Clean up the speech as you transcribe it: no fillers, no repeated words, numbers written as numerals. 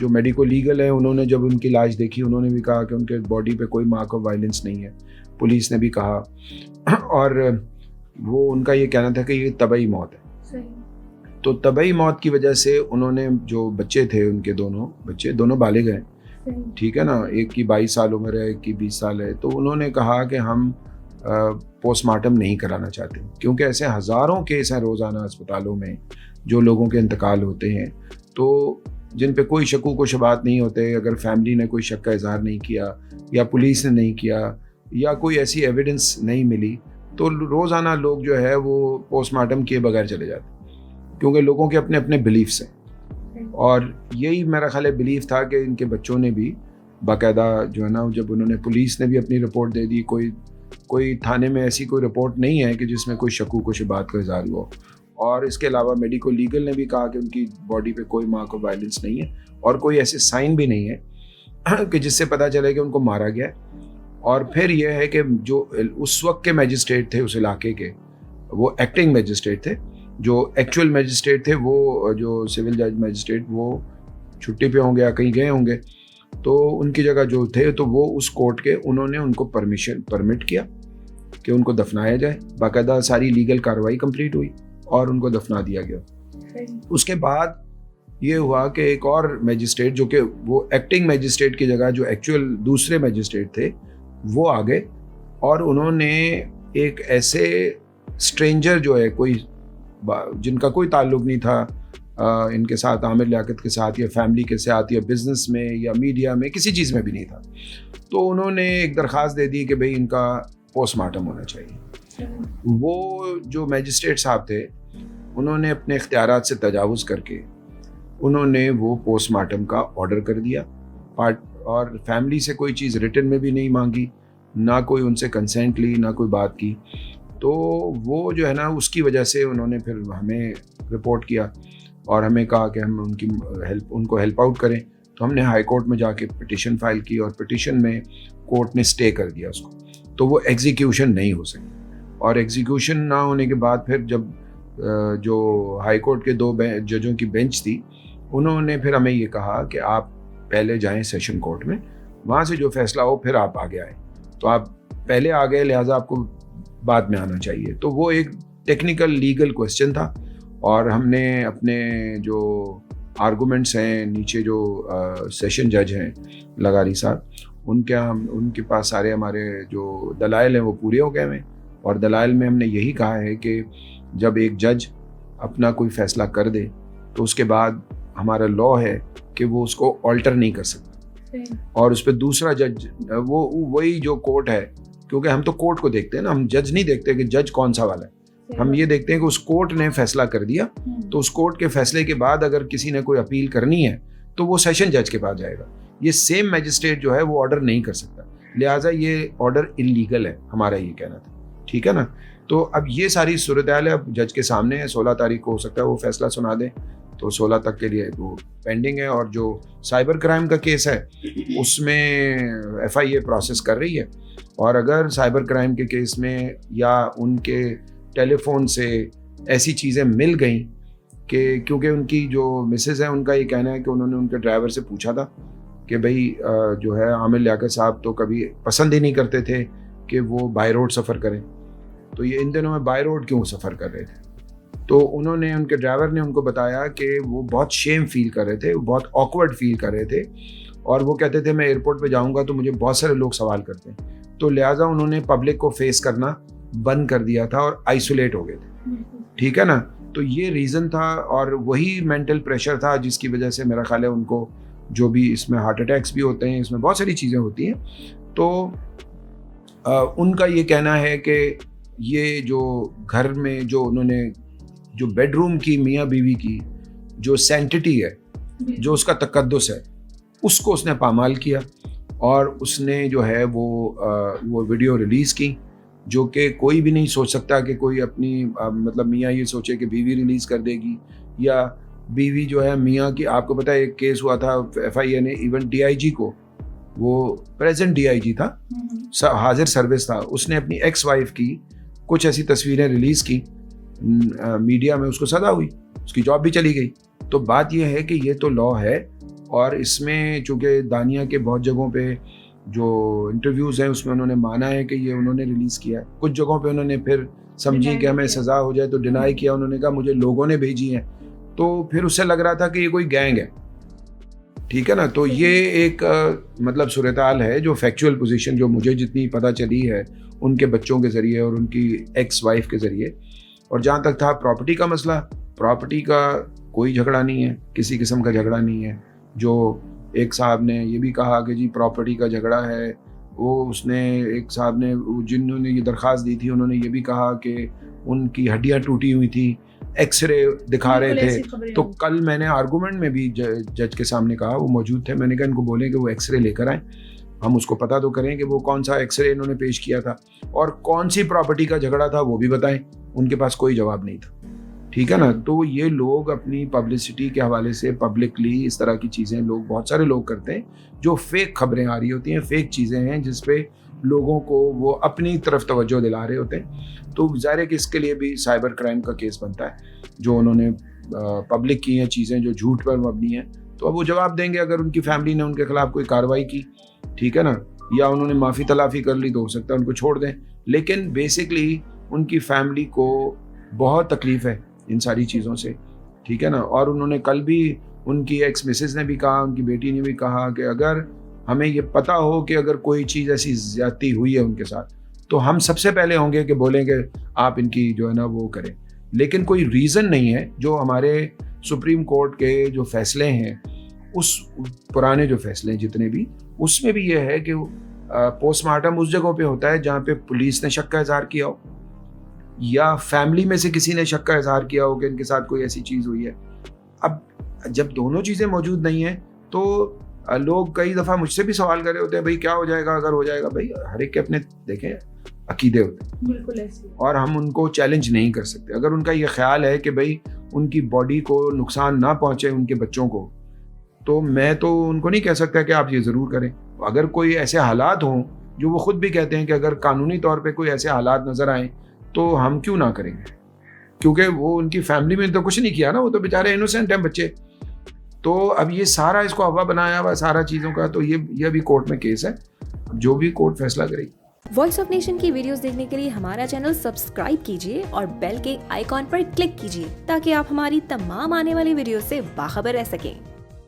جو medico legal ہیں انہوں نے جب ان کی لاش دیکھی انہوں نے بھی کہا کہ ان کے باڈی پہ کوئی مارک آف وائلنس نہیں ہے, پولیس نے بھی کہا, اور وہ ان کا یہ کہنا تھا کہ یہ طبعی موت ہے. تو طبعی موت کی وجہ سے انہوں نے جو بچے تھے ان کے دونوں بالغ ہیں, ٹھیک ہے نا, ایک کی 22 سال عمر ہے, ایک کی 20 سال ہے, تو انہوں نے کہا کہ ہم پوسٹ مارٹم نہیں کرانا چاہتے کیونکہ ایسے ہزاروں کیس ہیں روزانہ اسپتالوں میں جو لوگوں کے انتقال ہوتے ہیں, تو جن پہ کوئی شکوک و شبہات نہیں ہوتے. اگر فیملی نے کوئی شک کا اظہار نہیں کیا یا پولیس نے نہیں کیا یا کوئی ایسی ایویڈنس نہیں ملی تو روزانہ لوگ جو ہے وہ پوسٹ مارٹم کیے بغیر چلے جاتے کیونکہ لوگوں کے اپنے اپنے بلیفس ہیں. اور یہی میرا خیال ہے بلیف تھا کہ ان کے بچوں نے بھی باقاعدہ جو ہے نا, جب انہوں نے پولیس نے بھی اپنی رپورٹ دے دی, کوئی تھانے میں ایسی کوئی رپورٹ نہیں ہے کہ جس میں کوئی شکوک و شبہات کا اظہار ہوا, اور اس کے علاوہ میڈیکو لیگل نے بھی کہا کہ ان کی باڈی پہ کوئی مارک آف وائلنس نہیں ہے اور کوئی ایسے سائن بھی نہیں ہے کہ جس سے پتہ چلے کہ ان کو مارا گیا. اور پھر یہ ہے کہ جو اس وقت کے میجسٹریٹ تھے اس علاقے کے, وہ ایکٹنگ میجسٹریٹ تھے, جو ایکچوئل میجسٹریٹ تھے وہ جو سول جج میجسٹریٹ وہ چھٹی پہ ہوں گے یا کہیں گئے ہوں گے, تو ان کی جگہ جو تھے تو وہ اس کورٹ کے انہوں نے ان کو پرمٹ کیا کہ ان کو دفنایا جائے. باقاعدہ ساری لیگل کارروائی کمپلیٹ ہوئی اور ان کو دفنا دیا گیا. اس کے بعد یہ ہوا کہ ایک اور میجسٹریٹ جو کہ وہ ایکٹنگ میجسٹریٹ کی جگہ جو ایکچوئل دوسرے میجسٹریٹ تھے وہ آ گئے, اور انہوں نے ایک ایسے اسٹرینجر جو ہے کوئی جن کا کوئی تعلق نہیں تھا ان کے ساتھ, عامر لیاقت کے ساتھ یا فیملی کے ساتھ یا بزنس میں یا میڈیا میں کسی چیز میں بھی نہیں تھا, تو انہوں نے ایک درخواست دے دی کہ بھئی ان کا پوسٹ مارٹم ہونا چاہیے. وہ جو میجسٹریٹ صاحب تھے انہوں نے اپنے اختیارات سے تجاوز کر کے انہوں نے وہ پوسٹ مارٹم کا آرڈر کر دیا, اور فیملی سے کوئی چیز ریٹن میں بھی نہیں مانگی, نہ کوئی ان سے کنسینٹ لی, نہ کوئی بات کی. تو وہ جو ہے نا اس کی وجہ سے انہوں نے پھر ہمیں رپورٹ کیا اور ہمیں کہا کہ ہم ان کو ہیلپ آؤٹ کریں. تو ہم نے ہائی کورٹ میں جا کے پٹیشن فائل کی اور پٹیشن میں کورٹ نے اسٹے کر دیا اس کو, تو وہ ایگزیکیوشن نہیں ہو سکی. اور ایگزیکیوشن نہ ہونے کے بعد پھر جب جو ہائی کورٹ کے 2 ججوں کی بینچ تھی انہوں نے پھر ہمیں یہ کہا کہ آپ پہلے جائیں سیشن کورٹ میں, وہاں سے جو فیصلہ ہو پھر آپ آگے آئیں. تو آپ پہلے آ گئے لہٰذا آپ کو بعد میں آنا چاہیے. تو وہ ایک ٹیکنیکل لیگل کوسچن تھا, اور ہم نے اپنے جو آرگومنٹس ہیں نیچے جو سیشن جج ہیں لغاری صاحب ان کے پاس سارے ہمارے جو دلائل ہیں وہ پورے ہو گئے ہیں, اور دلائل میں ہم نے یہی کہا ہے کہ جب ایک جج اپنا کوئی فیصلہ کر دے تو اس کے بعد ہمارا لا ہے کہ وہ اس کو آلٹر نہیں کر سکتا, اور اس پہ دوسرا جج وہی جو کورٹ ہے, کیونکہ ہم تو کورٹ کو دیکھتے ہیں نا, ہم جج نہیں دیکھتے کہ جج کون سا والا ہے, ہم یہ دیکھتے ہیں کہ اس کورٹ نے فیصلہ کر دیا تو اس کورٹ کے فیصلے کے بعد اگر کسی نے کوئی اپیل کرنی ہے تو وہ سیشن جج کے پاس جائے گا. یہ سیم میجسٹریٹ جو ہے وہ آرڈر نہیں کر سکتا, لہٰذا یہ آرڈر انلیگل ہے, ہمارا یہ کہنا تھا, ٹھیک ہے نا. تو اب یہ ساری صورتحال ہے, اب جج کے سامنے ہے, 16 تاریخ کو ہو سکتا ہے وہ فیصلہ سنا دیں, تو 16 تک کے لیے وہ پینڈنگ ہے. اور جو سائبر کرائم کا کیس ہے اس میں FIA پروسیس کر رہی ہے, اور اگر سائبر کرائم کے کیس میں یا ان کے ٹیلی فون سے ایسی چیزیں مل گئیں کہ کیونکہ ان کی جو مسز ہیں ان کا یہ کہنا ہے کہ انہوں نے ان کے ڈرائیور سے پوچھا تھا کہ بھئی جو ہے عامر لیاقت صاحب تو کبھی پسند ہی نہیں کرتے تھے کہ وہ بائی روڈ سفر کریں, تو یہ ان دنوں میں بائی روڈ کیوں سفر کر رہے تھے. تو انہوں نے ان کے ڈرائیور نے ان کو بتایا کہ وہ بہت شیم فیل کر رہے تھے, بہت آکورڈ فیل کر رہے تھے, اور وہ کہتے تھے میں ایئرپورٹ پہ جاؤں گا تو مجھے بہت سارے لوگ سوال کرتے ہیں, تو لہٰذا انہوں نے پبلک کو فیس کرنا بند کر دیا تھا اور آئسولیٹ ہو گئے تھے, ٹھیک ہے نا. تو یہ ریزن تھا, اور وہی مینٹل پریشر تھا جس کی وجہ سے میرا خیال ہے ان کو جو بھی اس میں ہارٹ اٹیکس بھی ہوتے ہیں, اس میں بہت ساری چیزیں ہوتی ہیں. تو ان کا یہ کہنا ہے کہ یہ جو گھر میں جو انہوں نے جو بیڈ روم کی میاں بیوی کی جو سینٹٹی ہے, جو اس کا تقدس ہے, اس کو اس نے پامال کیا, اور اس نے جو ہے وہ ویڈیو ریلیز کی جو کہ کوئی بھی نہیں سوچ سکتا کہ کوئی اپنی مطلب میاں یہ سوچے کہ بیوی ریلیز کر دے گی, یا بیوی جو ہے میاں کی. آپ کو پتہ ہے ایک کیس ہوا تھا FIA نے ایون DIG کو, وہ پریزنٹ DIG تھا, حاضر سروس تھا, اس نے اپنی ایکس وائف کی کچھ ایسی تصویریں ریلیز کی, میڈیا میں اس کو سزا ہوئی, اس کی جاب بھی چلی گئی. تو بات یہ ہے کہ یہ تو لا ہے اور اس میں چونکہ دانیہ کے بہت جگہوں پہ جو انٹرویوز ہیں اس میں انہوں نے مانا ہے کہ یہ انہوں نے ریلیز کیا ہے. کچھ جگہوں پہ انہوں نے پھر سمجھی کہ ہمیں سزا ہو جائے تو ڈینائی کیا. انہوں نے کہا مجھے لوگوں نے بھیجی ہیں, تو پھر اس سے لگ رہا تھا کہ یہ کوئی گینگ ہے. ٹھیک ہے نا. تو یہ ایک مطلب صورتحال ہے جو فیکچوئل پوزیشن جو مجھے جتنی پتہ چلی ہے ان کے بچوں کے ذریعے اور ان کی ایکس وائف کے ذریعے. اور جہاں تک تھا پراپرٹی کا مسئلہ, پراپرٹی کا کوئی جھگڑا نہیں ہے, کسی قسم کا جھگڑا نہیں ہے. جو ایک صاحب نے یہ بھی کہا کہ جی پراپرٹی کا جھگڑا ہے, وہ اس نے ایک صاحب نے جنہوں نے یہ درخواست دی تھی انہوں نے یہ بھی کہا کہ ان کی ہڈیاں ٹوٹی ہوئی تھیں, ایکس رے دکھا رہے تھے. تو کل میں نے آرگومنٹ میں بھی جج کے سامنے کہا, وہ موجود تھے, میں نے کہا ان کو بولیں کہ وہ ایکس رے لے کر آئیں, ہم اس کو پتہ تو کریں کہ وہ کون سا ایکس رے انہوں نے پیش کیا تھا اور کون سی پراپرٹی کا جھگڑا تھا وہ بھی بتائیں. ان کے پاس کوئی جواب نہیں تھا. ٹھیک ہے نا. تو یہ لوگ اپنی پبلسٹی کے حوالے سے پبلکلی اس طرح کی چیزیں لوگ بہت سارے لوگ کرتے ہیں جو فیک خبریں آ رہی ہوتی ہیں, فیک چیزیں ہیں جس پہ لوگوں کو وہ اپنی طرف توجہ دلا رہے ہوتے ہیں. تو ظاہر ہے کہ اس کے لیے بھی سائبر کرائم کا کیس بنتا ہے. جو انہوں نے پبلک کی ہیں چیزیں جو جھوٹ پر مبنی ہیں, تو اب وہ جواب دیں گے اگر ان کی فیملی نے ان کے خلاف کوئی کارروائی کی. ٹھیک ہے نا. یا انہوں نے معافی تلافی کر لی تو ہو سکتا ہے ان کو چھوڑ دیں, لیکن بیسکلی ان کی فیملی کو بہت تکلیف ہے ان ساری چیزوں سے. ٹھیک ہے نا. اور انہوں نے کل بھی ان کی ایکس مسز نے بھی کہا, ان کی بیٹی نے بھی کہا کہ اگر ہمیں یہ پتہ ہو کہ اگر کوئی چیز ایسی زیادتی ہوئی ہے ان کے ساتھ تو ہم سب سے پہلے ہوں گے کہ بولیں کہ آپ ان کی جو ہے نا وہ کریں. لیکن کوئی ریزن نہیں ہے. جو ہمارے سپریم کورٹ کے جو فیصلے ہیں, اس پرانے جو فیصلے ہیں جتنے بھی, اس میں بھی یہ ہے کہ پوسٹ مارٹم اس جگہوں پہ ہوتا ہے جہاں پہ پولیس نے شک کا اظہار کیا ہو یا فیملی میں سے کسی نے شک کا اظہار کیا ہو کہ ان کے ساتھ کوئی ایسی چیز ہوئی ہے. اب جب دونوں چیزیں موجود نہیں ہیں تو لوگ کئی دفعہ مجھ سے بھی سوال کر رہے ہوتے ہیں بھائی کیا ہو جائے گا اگر ہو جائے گا. بھائی ہر ایک کے اپنے دیکھیں عقیدے ہوتے ہیں, بالکل ایسے, اور ہم ان کو چیلنج نہیں کر سکتے. اگر ان کا یہ خیال ہے کہ بھائی ان کی باڈی کو نقصان نہ پہنچے ان کے بچوں کو, تو میں تو ان کو نہیں کہہ سکتا کہ آپ یہ ضرور کریں. اگر کوئی ایسے حالات ہوں جو وہ خود بھی کہتے ہیں کہ اگر قانونی طور پہ کوئی ایسے حالات نظر آئیں تو ہم کیوں نہ کریں گے, کیونکہ وہ ان کی فیملی میں تو کچھ نہیں کیا نا, وہ تو بیچارے انوسینٹ ہیں بچے. تو اب یہ سارا اس کو ہوا بنایا ہوا سارا چیزوں کا, تو یہ ابھی کورٹ میں کیس ہے, جو بھی کورٹ فیصلہ کرے گی. وائس آف نیشن کی ویڈیوز دیکھنے کے لیے ہمارا چینل سبسکرائب کیجیے اور بیل کے آئیکن پر کلک کیجیے تاکہ آپ ہماری تمام آنے والی ویڈیوز سے باخبر رہ سکیں.